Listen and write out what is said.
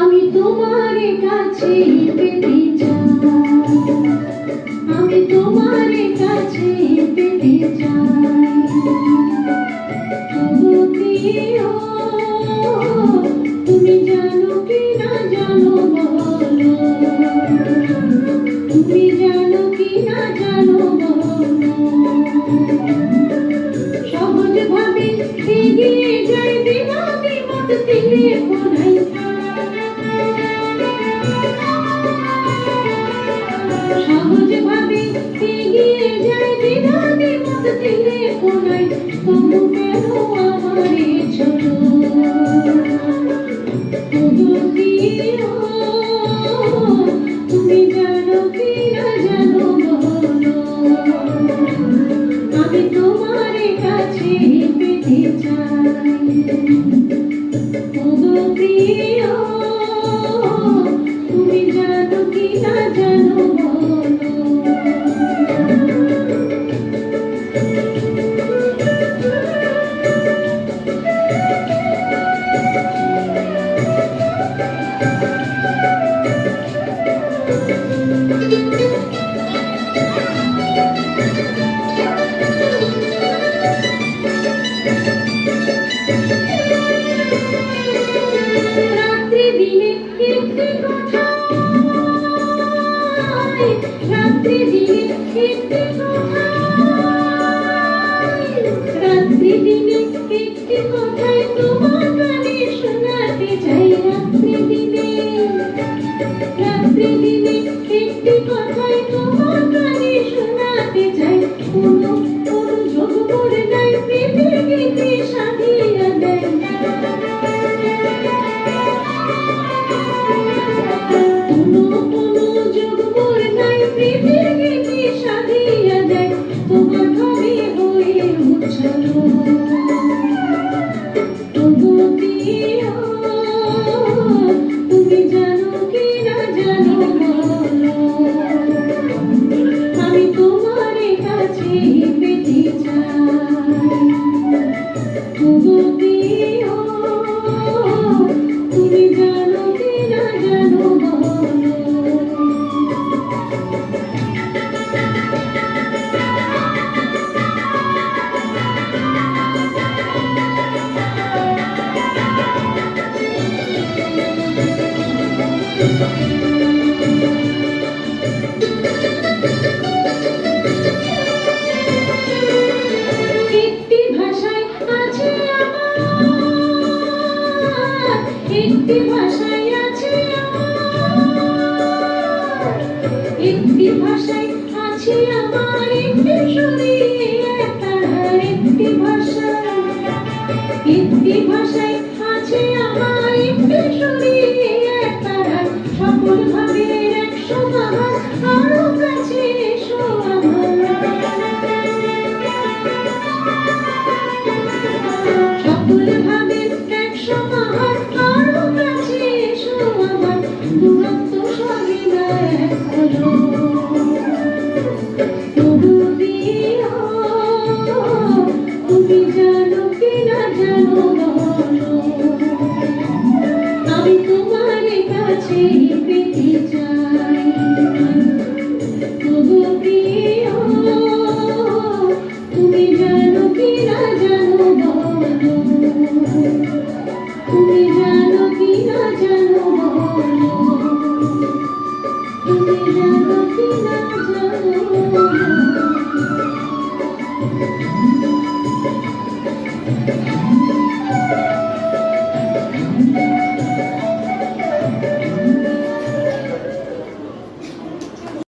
আমি তোমার কাছে পেতে চাই, আমি তোমার কাছে পেতে চাই। তবু প্রিয়, তুমি জানো কি না জানো বলো, তুমি জানো কি না জানো বলো। সহজ ভাবে এগিয়ে যাই বিনতি মত তীরে কোনাই, সহজ ভাবে এগিয়ে যাই বিনতি মত তীরে কোনাই। তবু কেন আমারে ছোট, তবু প্রিয়, তুমি জানো কি না জানো বলো, আমি তোমার কাছে পেতে চাই। তবু প্রিয়, তুমি জানো কি না জানো বলো। রাত্রি দিনে একটি কথা, রাত্রি দিনে একটি কথা, রাত্রি দিনে একটি কথাই তোমার কানে শোনাতে চাই। রাত্রি দিনে, রাত্রি দিনে একটি কথাই তোমার কানে শোনাতে চাই। কোনো যোগ করে নাই প্রেমের গীতি সাধিয়া দেয়, যোগ করে নাই প্রেমের গীতি সাধিয়া দেয়। তোমার ঘরে হয়ে উছলো, তবু প্রিয়, তুমি জানো কি না জানো বলো, আমি তোমার কাছে পেতে চাই। তবু প্রিয়, তুমি জানো কি না জানো বলো। একটি ভাষায় আছে আমার, একটি ভাষায় আছে আমার, একটি ভাষায় আছে আমার, একটি সুরে এক তারার। একটি ভাষায়, একটি ভাষায় আছে আমার, একটি সুরে এক তারার। সকল ভাবের এক সমাহার, আরো কাছে এসো আমার। সকল ভাবের এক সমাহার, আরো কাছে এসো আমার। দূরত্ব সবই না এক হলো, তবু প্রিয়, তুমি জানো কি না জানো বলো, আমি তোমার কাছে পেতে চাই। তবু প্রিয়, তুমি জানো কি না জানো বলো, তুমি জানো কি না জানো বলো, তুমি জানো কি না জানো বলো।